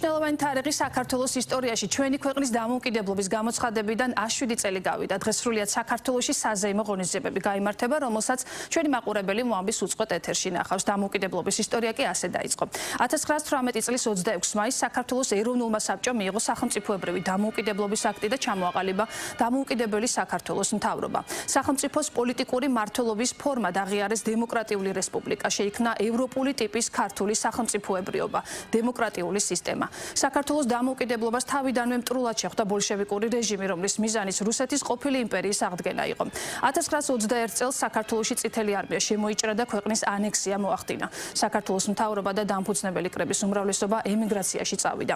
მნიშვნელოვანი თარიღი საქართველოს ისტორიაში ჩვენი ქვეყნის დამოუკიდებლობის გამოცხადებიდან 7 წელი გავიდა. დღეს სრულიად საქართველოში საზეიმო ღონისძიებები გაიმართება, რომელსაც ჩვენი მაყურებელი მოამბის უწყვეტ ეთერში ნახავს. დამოუკიდებლობის ისტორია კი ასე დაიწყო. 1918 წლის 26 მაისს საქართველოს ეროვნულმა საბჭომ მიიღო სახელმწიფოებრივი დამოუკიდებლობის აქტი და ჩამოაყალიბა დამოუკიდებელი საქართველოს მთავრობა. სახელმწიფოს პოლიტიკური მმართველობის ფორმად აღიარეს დემოკრატიული რესპუბლიკა, შეიქმნა ევროპული ტიპის ქართული სახელმწიფოებრიობა, დემოკრატიული სისტემა. საქართველოს დამოუკიდებლობას თავიდანვე მტრულად შეხვდა ბოლშევიკური რეჟიმი, რომლის მიზანიც რუსეთის ყოფილი იმპერიის აღდგენა იყო. 1921 წელს საქართველოში წითელი არმია შემოიჭრა და ქვეყნის ანექსია მოახდინა. საქართველოს მთავრობა და დამფუძნებელი კრების უმრავლესობა ემიგრაციაში წავიდა.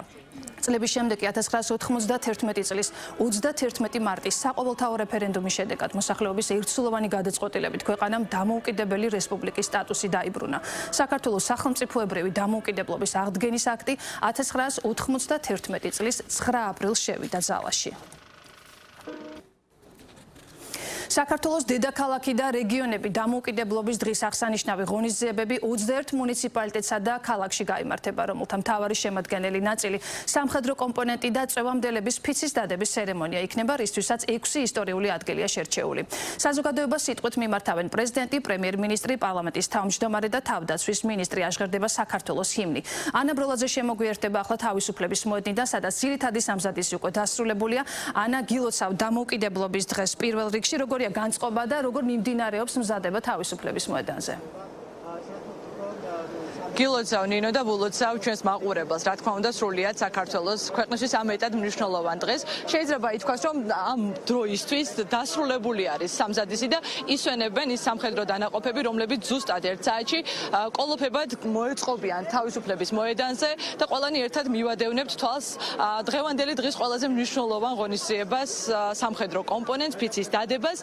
წლების შემდეგ 1991 წლის 31 მარტის საყოველთაო რეფერენდუმის შედეგად მოსახლეობის ერთსულოვანი გადაწყვეტილებით ქვეყანამ დამოუკიდებელი რესპუბლიკის სტატუსი დაიბრუნა. საქართველოს სახელმწიფოებრივი დამოუკიდებლობის აღდგენის აქტი 1991 წლის 9 აპრილს შევიდა ძალაში. საქართველოს დედაქალაქი და რეგიონები დამოუკიდებლობის დღის აღსანიშნავი ღონისძიებები 21 მუნიციპალიტეტსა და ქალაქში გაიმართება, რომელთა მთავარი შემადგენელი ნაწილი სამხედრო კომპონენტი და წვევამდელების ფიცის დადების ცერემონია იქნება, რისთვისაც 6 ისტორიული ადგილია შერჩეული. საზოგადოებას სიტყვით მიმართავენ პრეზიდენტი, პრემიერ-მინისტრი, პარლამენტის თავმჯდომარე და თავდაცვის მინისტრი, აღჟღერდება საქართველოს ჰიმნი. ანა ბროლაძე შემოგვიერთება ახლა თავისუფლების მოედნიდან, სადაც ძირითადი სამზადისი უკვე დასრულებულია. ანა, გილოცავ დამოუკიდებლობის დღეს პირველ რიგში როგორია განწყობა და როგორ მიმდინარეობს მზადება თავისუფლების მოედანზე? გილოცავ ნინო და ვულოცავ ჩვენს მაყურებელს, რა თქმა უნდა, სრულიად საქართველოს ქვეყნისთვის ამეტად მნიშვნელოვან დღეს. შეიძლება ითქვას, რომ ამ დროისთვის დასრულებული არის სამზადისი და ისვენებენ ის სამხედრო დანაყოფები, რომლებიც ზუსტად 1 საათში კოლოფებად მოეწყობიან თავისუფლების მოედანზე და ყველანი ერთად მივადევნებთ თვალს დღევანდელი დღის ყველაზე მნიშვნელოვან ღონისძიებას, სამხედრო კომპონენტს, ფიცის დადებას.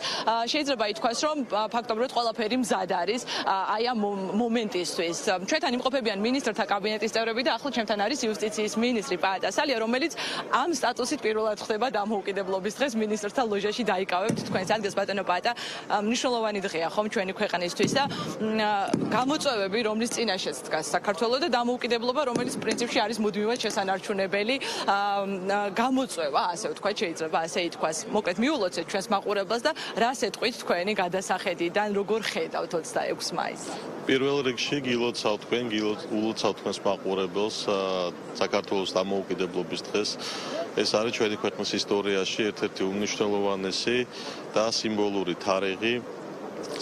შეიძლება ითქვას, რომ ფაქტობრივად ყველაფერი მზად არის აი ამ მომენტისთვის. ჩვენთან იმყოფებიან მინისტრთა კაბინეტის წევრები და ახლა ჩემთან არის იუსტიციის მინისტრი პაატა სალია, რომელიც ამ სტატუსით პირველად ხდება დამოუკიდებლობის დღეს მინისტრთა ლოჟაში დაიკავებთ თქვენს ადგილს. ბატონო პაატა, მნიშვნელოვანი დღეა ხომ ჩვენი ქვეყნისთვის და გამოწვევები, რომლის წინაშეც დგას საქართველოს და დამოუკიდებლობა, რომელიც პრინციპში არის მუდმივად შესანარჩუნებელი გამოწვევა, ასე ვთქვათ, შეიძლება ასე ითქვას. მოკლედ მიულოცეთ ჩვენს მაყურებელს და რას ეტყვით თქვენი გადასახედიდან, როგორ ხედავთ 26 მაისს? პირველ რიგში გილოცავ თქვენს მაყურებელს საქართველოს დამოუკიდებლობის დღეს. ეს არის ჩვენი ქვეყნის ისტორიაში ერთ-ერთი უმნიშვნელოვანესი და სიმბოლური თარიღი.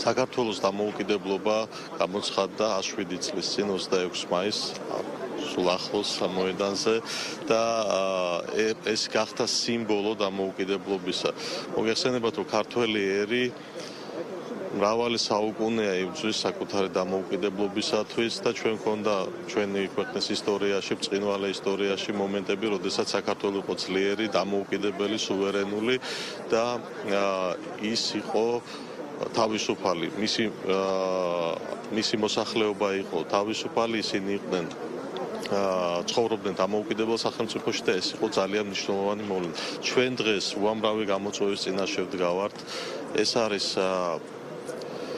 საქართველოს დამოუკიდებლობა გამოცხადდა 7 წლის წინ 26 მაისს სულ ახლოს მოედანზე და ეს გახდა სიმბოლო დამოუკიდებლობისა. მოგეხსენებათ, რომ ქართველი ერი მრავალი საუკუნეა იბრძვის საკუთარი დამოუკიდებლობისათვის და ჩვენ გვქონდა ჩვენი ქვეყნის ისტორიაში, ბრწყინვალე ისტორიაში მომენტები, როდესაც საქართველო იყო ძლიერი, დამოუკიდებელი, სუვერენული და ის იყო თავისუფალი. მისი მოსახლეობა იყო თავისუფალი, ისინი იყვნენ ცხოვრობდნენ დამოუკიდებელ სახელმწიფოში და ეს იყო ძალიან მნიშვნელოვანი მოვლენა. ჩვენ დღეს უამრავი გამოწვევის წინაშე ვდგავართ. ეს არის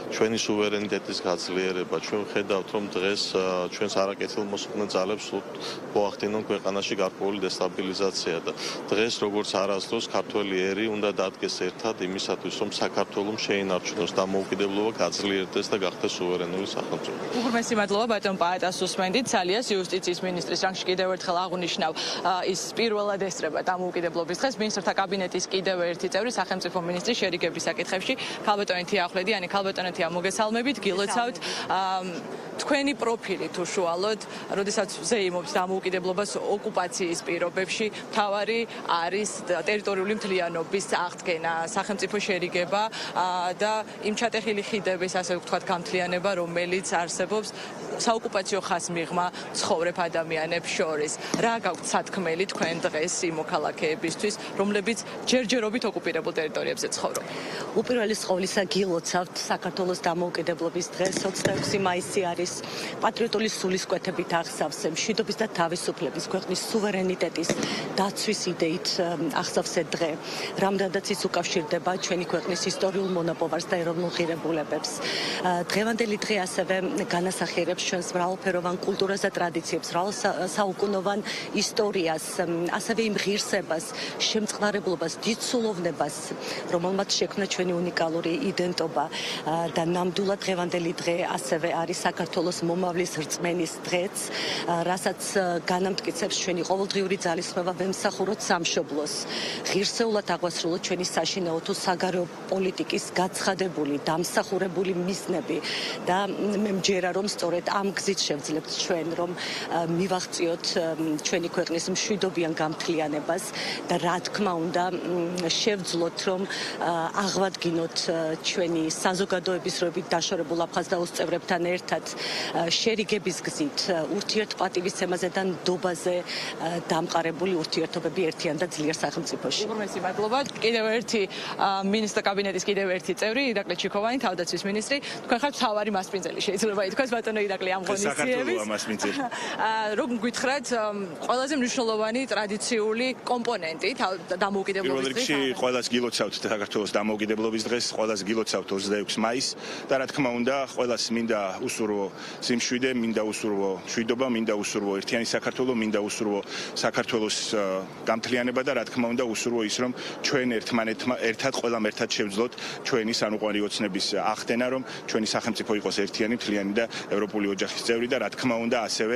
ჩვენი სუვერენიტეტის გაძლიერება. ჩვენ ხედავთ, რომ დღეს ჩვენს არაკეთილმოსყიდ ძალებს მოახდინონ ქვეყანაში გარკვეული დესტაბილიზაცია და დღეს როგორც არასდროს ქართველი ერი უნდა დადგეს ერთად იმისათვის, რომ საქართველოს შეინარჩუნოს დამოუკიდებლობა, გაძლიერდეს და გახდეს სუვერენული სახელმწიფო. უღრმესი მადლობა ბატონ პაატას უსმენდით. სალიას იუსტიციის მინისტრის რანგში კიდევ ერთხელ აღვნიშნავ ის პირველად ესწრება დამოუკიდებლობის დღეს. მინისტრთა კაბინეტის კიდევ ერთი წევრი, სახელმწიფო მინისტრი შერიგების საკითხებში ქალბატონი თიახვლედი, ani ქალბატონი მოგესალმებით, გილოცავთ თქვენი პროფილი თუ შუალოდ, როდესაც ზეიმობს დამოუკიდებლობას ოკუპაციის პირობებში, მთავარი არის ტერიტორიული მთლიანობის აღდგენა, სახელმწიფო შერიგება და იმ ჩატეხილი ხიდების, ასე ვთქვათ, გამთლიანება, რომელიც არსებობს საოკუპაციო ხაზს მიღმა ცხოვრებ ადამიანებს შორის. რა გაქვთ სათქმელი თქვენ დღეს იმ მოქალაქეებისთვის, რომლებიც ჯერჯერობით ოკუპირებულ ტერიტორიებზე ცხოვრობენ? უპირველეს ყოვლისა გილოცავთ საქართველოს დამოუკიდებლობის დღეს 26 მაისი არის ქვეყნის პატრიოტული სულისკვეთებით აღსავსე მშვიდობის და თავისუფლების ქვეყნის სუვერენიტეტის დაცვის იდეით აღსავსე დღე, რამდენადაც ის უკავშირდება ჩვენი ქვეყნის ისტორიულ მონაპოვარს და ეროვნულ ღირებულებებს. დღევანდელი დღე ასევე განასახიერებს ჩვენს მრავალფეროვან კულტურას და ტრადიციებს, საუკუნოვან ისტორიას, ასევე იმ ღირსებას, შემწყნარებლობას, დიდ სულოვნებას, რომელმაც შექმნა ჩვენი უნიკალური იდენტობა და ნამდვილად დღევანდელი დღე ასევე არის საქართველოს მომავლის რწმენის დღეც, რასაც განამტკიცებს ჩვენი ყოველდღიური ძალისხმევა ვემსახუროთ სამშობლოს, ღირსეულად აღვასრულოთ ჩვენი საშინაო თუ საგარეო პოლიტიკის გაცხადებული, დამსახურებული მიზნები და მე მჯერა, რომ სწორედ ამ გზით შევძლებთ ჩვენ, რომ მივაღწიოთ ჩვენი ქვეყნის მშვიდობიან გამთლიანებას და რა თქმა უნდა შევძლოთ, რომ აღვადგინოთ ჩვენი საზოგადოების რობით დაშორებულ აფხაზდაუს წევრებთან ერთად შერიგების გზით ურთიერთპატივისცემაზე და ნდობაზე დამყარებული ურთიერთობები ერთიან და ძლიერ სახელმწიფოში. უღრმესი მადლობა. კიდევ ერთი მინისტრთა კაბინეტის კიდევ ერთი წევრი ირაკლი ჩიქოვანი, თავდაცვის მინისტრი. თქვენ ხართ მთავარი მასპინძელი, შეიძლება ითქვას, ბატონო ირაკლი, ამ ღონისძიების. რომ გითხრათ, ყველაზე მნიშვნელოვანი ტრადიციული კომპონენტი დამოუკიდებლობის დღის. პირველ რიგში ყველას გილოცავთ საქართველოს დამოუკიდებლობის დღეს, ყველას გილოცავთ 26 მაისს და რა თქმა უნდა, ყველას მინდა უსურვო სიმშვიდე, მინდა უსურვო მშვიდობა, მინდა უსურვო ერთიანი საქართველო, მინდა უსურვო საქართველოს გამთლიანება და რა თქმა უნდა უსურვო ის, რომ ჩვენ ერთად ყველამ ერთად შევძლოთ ჩვენი სანუყვარი ოცნების ახდენა, რომ ჩვენი სახელმწიფო იყოს ერთიანი, მთლიანი და ევროპული ოჯახის წევრი და რა თქმა უნდა ასევე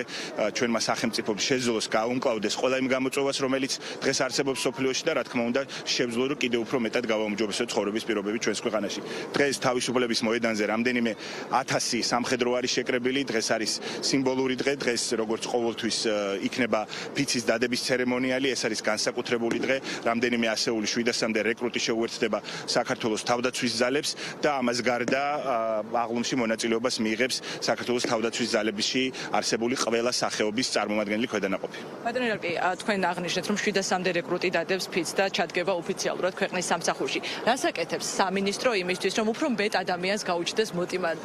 ჩვენმა სახელმწიფოებს შეძლოს გაუმკლავდეს ყველა იმ გამოწვევას, რომელიც დღეს არსებობს სოფლიოში და რა თქმა უნდა შევძლოთ, რომ კიდევ უფრო მეტად გავაუმჯობესოთ ცხოვრების პირობები ჩვენს ქვეყანაში. დღეს თავისუფლების მოედანზე რამდენიმე 1000 სამხედრო არის შეკრებილი, დღეს არის სიმბოლური დღე, დღეს როგორც ყოველთვის იქნება ფიცის დადების ცერემონიალი, ეს არის განსაკუთრებული დღე, რამდენიმე ასეული 700-მდე რეკრუტი შეუერთდება საქართველოს თავდაცვის ძალებს და ამას გარდა აღლუმში მონაწილეობას მიიღებს საქართველოს თავდაცვის ძალებში არსებული ყველა სახეობის წარმომადგენელი ქვედანაყოფი. ბატონო ირაკლი, თქვენ აღნიშნეთ, რომ 700-მდე რეკრუტი დადებს ფიცს და ჩადგება ოფიციალურად ქვეყნის სამსახურში. რას აკეთებს სამინისტრო იმისთვის, რომ უფრო მეტ ადამიანს გაუჩნდეს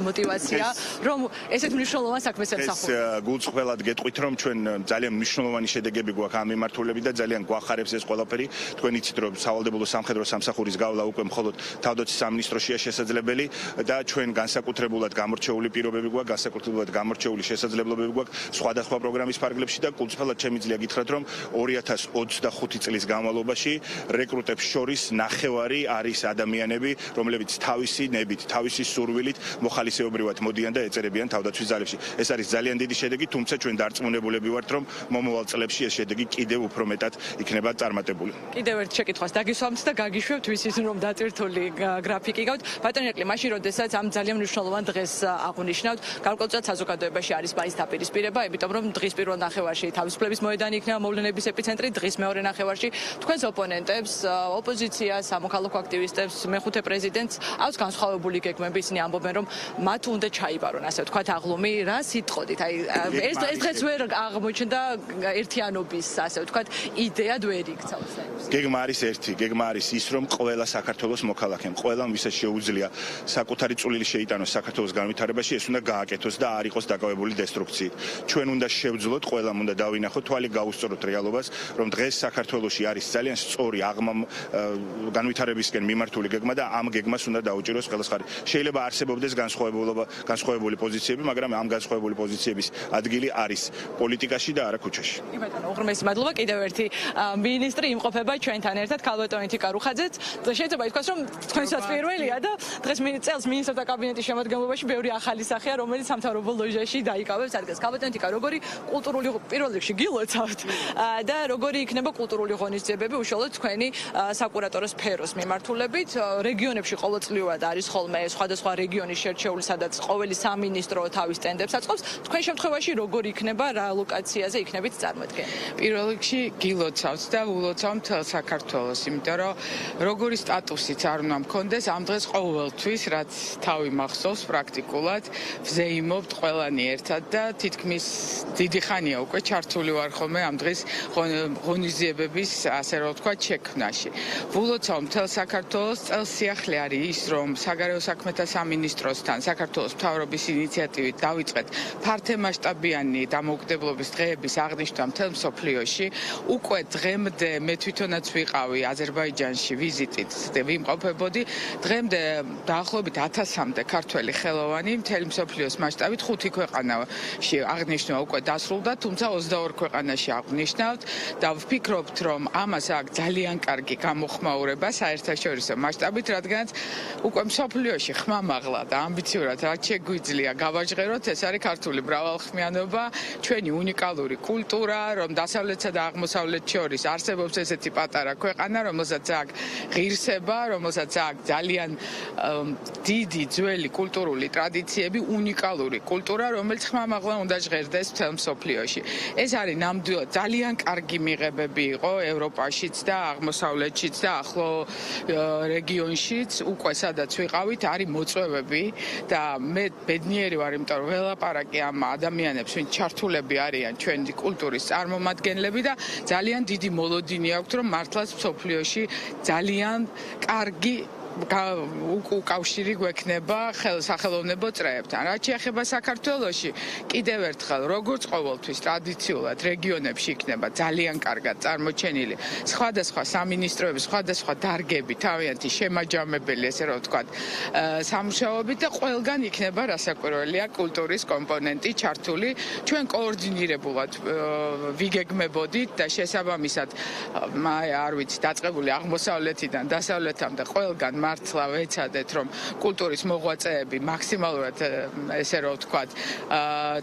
მოტივაცია, რომ ესეთ მნიშვნელოვან საქმეს ემსახუროს? ეს გულწრფელად გეტყვით, რომ ჩვენ ძალიან მნიშვნელოვანი შედეგები გვაქვს ამ მიმართულებით და ძალიან გვახარებს ეს ყველაფერი. თქვენ იცით, რომ სავალდებულო სამხედრო სამსახურის გავლა უკვე მხოლოდ თავდაცვის სამინისტროშია შესაძლებელი და ჩვენ განსაკუთრებულად გამორჩეული პირობები გვაქვს, განსაკუთრებულად გამორჩეული შესაძლებლობები გვაქვს სხვადასხვა პროგრამის ფარგლებში და გულწრფელად შემიძლია გითხრათ, რომ 2025 წლის განმავლობაში რეკრუტებს შორის ნახევარი არის ადამიანები, რომლებიც თავისი ნებით, თავისი სურვილით მოხალისეობრივად მოდიან და ეწერებიან თავდაცვის ძალებში. ეს არის ძალიან დიდი შედეგი, თუმცა ჩვენ დარწმუნებულები ვართ, რომ მომავალ წლებში ეს შედეგი კიდევ უფრო მეტად იქნება წარმატებული. კიდევ ერთ შეკითხვას დაგისვამთ და გაგიშვებთ, ვიცით რომ დაწირთული გრაფიკი გაქვთ. ბატონო ირაკლი, მაშინ როდესაც ამ ძალიან მნიშვნელოვან დღეს აღვნიშნავთ, გარკვეულწილად საზოგადოებაში არის მაინც დაპირისპირება, იმიტომ რომ დღის პირველ ნახევარში თავისუფლების მოედანი იქნება მოვლენების ეპიცენტრი, დღის მეორე ნახევარში თქვენს ოპონენტებს, ოპოზიციას, სამოქალაქო აქტივისტებს, მეხუთე პრეზიდენტს აქვს განსხვავებული გეგმები, ისინი ამბობენ, რომ მათ უნდა ჩაიბარონ, ასე ვთქვათ, აღლუმი. რა სიტყოდით? აი ეს დღეს ვერ აღმოჩნდა ერთიანობის, ასე ვთქვათ, იდეად ვერ იქცა. გეგმა არის ერთი, გეგმა არის ის, რომ ყველა საქართველოს მოქალაქემ, ყველამ ვისაც შეუძლია საკუთარი წვლილი შეიტანოს საქართველოს განვითარებაში, ეს უნდა გააკეთოს და არ იყოს დაკავებული დესტრუქციით. ჩვენ უნდა შევძლოთ, ყველამ უნდა დავინახოთ, თვალი გაუსწოროთ რეალობას, რომ დღეს საქართველოში არის ძალიან სწორი განვითარებისკენ მიმართული გეგმა და ამ გეგმას უნდა დაუჭიროს ყველას ხარი. შეიძლება არსებობდეს განსხვავებული პოზიციები, მაგრამ ამ განსხვავებული პოზიციების ადგილი არის პოლიტიკაში და არა ქუჩაში. კი ბატონო, უღრმესი მადლობა. კიდევ ერთი მინისტრი იმყოფება ჩვენთან ერთად, ქალბატონი თიკა რუხაძეც. შეიძლება ითქვას, რომ თქვენსაც პირველია და დღეს წელს მინისტრთა კაბინეტის შემადგენლობაში ბევრი ახალი სახეა, რომელიც სამთავრობო ლოჟაში დაიკავებს ადგილს. ქალბატონი თიკა, როგორი კულტურული პირველ რიგში გილოცავთ და როგორი იქნება კულტურული ღონისძიებები უშუალოდ თქვენი საკურატორო სფეროს მიმართულებით? რეგიონებში ყოველწლიურად არის ხოლმე სხვადასხვა რეგიონის შერჩეული, სადაც ყოველი სამინისტრო თავის სტენდებს აწყობს. თქვენ შემთხვევაში როგორი იქნება, რა ლოკაციაზე იქნებით წარმოდგენილი? პირველ რიგში გილოცავთ და ულოცავ მთელ საქართველოს, იმიტომ რომ როგორი სტატუსიც არ უნდა მქონდეს ამ დღეს ყოველთვის, რაც თავი მახსოვს პრაქტიკულად, ვზეიმობთ ყველანი ერთად და თითქმის დიდი ხანია უკვე ჩართული ვარ ხოლმე ამ დღეს ღონისძიებების, ასე რომ ვთქვათ, შექმნაში. ულოცავ მთელ საქართველოს, წელს სიახლე არის ის, რომ საგარეო საქმეთა სამინისტროსთან საქართველოს მთავრობის ინიციატივით ინიციატივით დავიწყეთ ფართემასშტაბიანი დამოუკიდებლობის დღეების აღნიშვნა მთელ მსოფლიოში. უკვე დღემდე მე თვითონაც ვიყავი აზერბაიჯანში ვიზიტით და ვიმყოფებოდი. დღემდე დაახლოებით 1000-მდე ქართველი ხელოვანი მთელი მსოფლიოს მასშტაბით 5 ქვეყანაში აღნიშნვა უკვე დასრულდა, თუმცა 22 ქვეყანაში აღნიშნავთ და ვფიქრობთ, რომ ამას აქვს ძალიან კარგი გამოხმაურება საერთაშორისო მასშტაბით, რადგანაც უკვე მსოფლიოში ხმამაღლა და ამბიციურად რაც შეგვიძლია გავაჟღეროთ, ეს არის ქართული მრავალხმიანობა, ჩვენი უნიკალური კულტურა, რომ დასავლეთსა და აღმოსავლეთს შორის არსებობს ესეთი პატარა ქვეყანა, რომელსაც აქვს ღირსება, რომელსაც აქვს ძალიან დიდი ძველი კულტურული ტრადიციები, უნიკალური კულტურა, რომელიც ხმამაღლა უნდა ჟღერდეს მთელ მსოფლიოში. ეს არის ნამდვილად ძალიან კარგი მიღებები იყო ევროპაშიც და აღმოსავლეთშიც და ახლო რეგიონშიც, უკვე სადაც ვიყავით, არის მოწვევები და მე ბედნიერი ვარ, იმიტომ რომ ველაპარაკი ამ ადამიანებს, ვინც ჩართულები არიან ჩვენი კულტურის წარმომადგენლები და ძალიან დიდი მოლოდინი აქვთ, რომ მართლაც მსოფლიოში ძალიან კარგი უკავშირი გვექნება სახელოვნებო წრეებთან. რაც შეეხება საქართველოში, კიდევ ერთხელ, როგორც ყოველთვის ტრადიციულად რეგიონებში იქნება ძალიან კარგად წარმოჩენილი სხვადასხვა სამინისტროების, სხვადასხვა დარგები, თავიანთი შემაჯამებელი, ესე რომ ვთქვათ, სამუშაოებით და ყველგან იქნება რასაკვირველია კულტურის კომპონენტი ჩართული. ჩვენ კოორდინირებულად ვიგეგმებოდით და შესაბამისად, არ ვიცი, დაწყებული აღმოსავლეთიდან დასავლეთამდე ყველგან მართლა ვეცადეთ, რომ კულტურის მოღვაწეები მაქსიმალურად, ესე რომ ვთქვათ,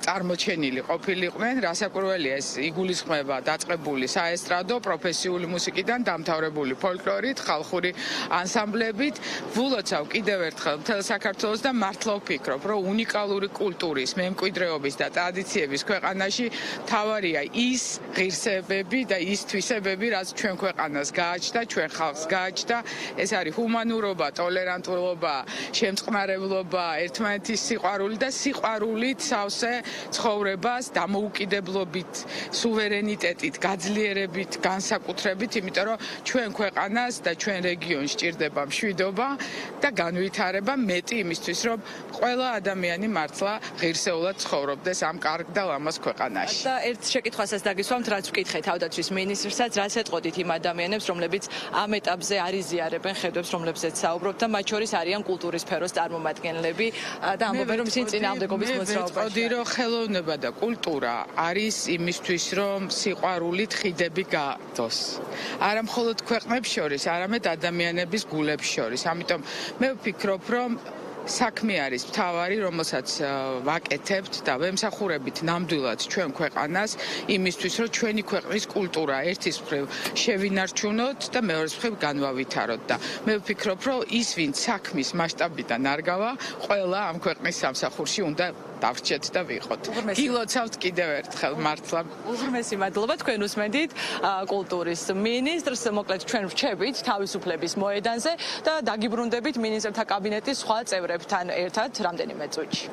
წარმოჩენილი ყოფილიყვნენ. რასაკვირველია, ეს იგულისხმება დაწყებული საესტრადო, პროფესიული მუსიკიდან დამთავრებული ფოლკლორით, ხალხური ანსამბლებით. ვულოცავ კიდევ ერთხელ მთელ საქართველოს და მართლა ვფიქრობ, რომ უნიკალური კულტურის, მემკვიდრეობის და ტრადიციების ქვეყანაში მთავარია ის ღირსებები და ის თვისებები, რაც ჩვენ ქვეყანას გააჩნდა, ჩვენ ხალხს გააჩნდა. ეს არის ჰუმანურობა, ტოლერანტულობა, შემწყნარებლობა, ერთმანეთის სიყვარული და სიყვარულით სავსე ცხოვრებას, დამოუკიდებლობით, სუვერენიტეტით, გაძლიერებით, განსაკუთრებით, იმიტომ რომ ჩვენ ქვეყანას და ჩვენ რეგიონს სჭირდება მშვიდობა და განვითარება მეტი იმისთვის, რომ ყველა ადამიანი მართლა ღირსეულად ცხოვრობდეს ამ კარგ და ლამაზ ქვეყანაში. და ერთ შეკითხვასაც დაგისვამთ, რაც ვკითხე თავდაცვის მინისტრსაც, რაც ეტყოდით იმ ადამიანებს, რომლებიც ამ ეტაპზე არ იზიარებენ ხედვებს, რომლებზეც საუბრობთ და მათ შორის არიან კულტურის სფეროს წარმომადგენლები და ამბობენ, რომ ისინი წინააღმდეგობის მოძრაობაში. მე ვიტყოდი, რომ ხელოვნება და კულტურა არის იმისთვის, რომ სიყვარულით ხიდები გააგდოს. არა მხოლოდ ქვეყნებს შორის, არამედ ადამიანების გულებს შორის. ამიტომ მე ვფიქრობ, რომ საქმე არის მთავარი, რომელსაც ვაკეთებთ და ვემსახურებით ნამდვილად ჩვენ ქვეყანას იმისთვის, რომ ჩვენი ქვეყნის კულტურა ერთის მხრივ შევინარჩუნოთ და მეორეს მხრივ განვავითაროთ და მე ვფიქრობ, რომ ის ვინც საქმის მასშტაბიდან არ გავა, ყველა ამ ქვეყნის სამსახურში უნდა დავრჩეთ და ვიყოთ. გილოცავთ კიდევ ერთხელ მართლა. უღრმესი მადლობა, თქვენ უსმენთ კულტურის მინისტრს, მოკლედ ჩვენ ვრჩებით თავისუფლების მოედანზე და დაგიბრუნდებით მინისტრთა კაბინეტის სხვა წევრებთან ერთად რამდენიმე წუთში.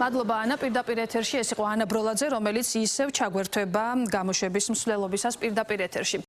მადლობა ანა, პირდაპირ ეთერში ეს იყო ანა ბროლაძე, რომელიც ისევ ჩაგვერთვება გამოშვების მსვლელობისას პირდაპირ ეთერში.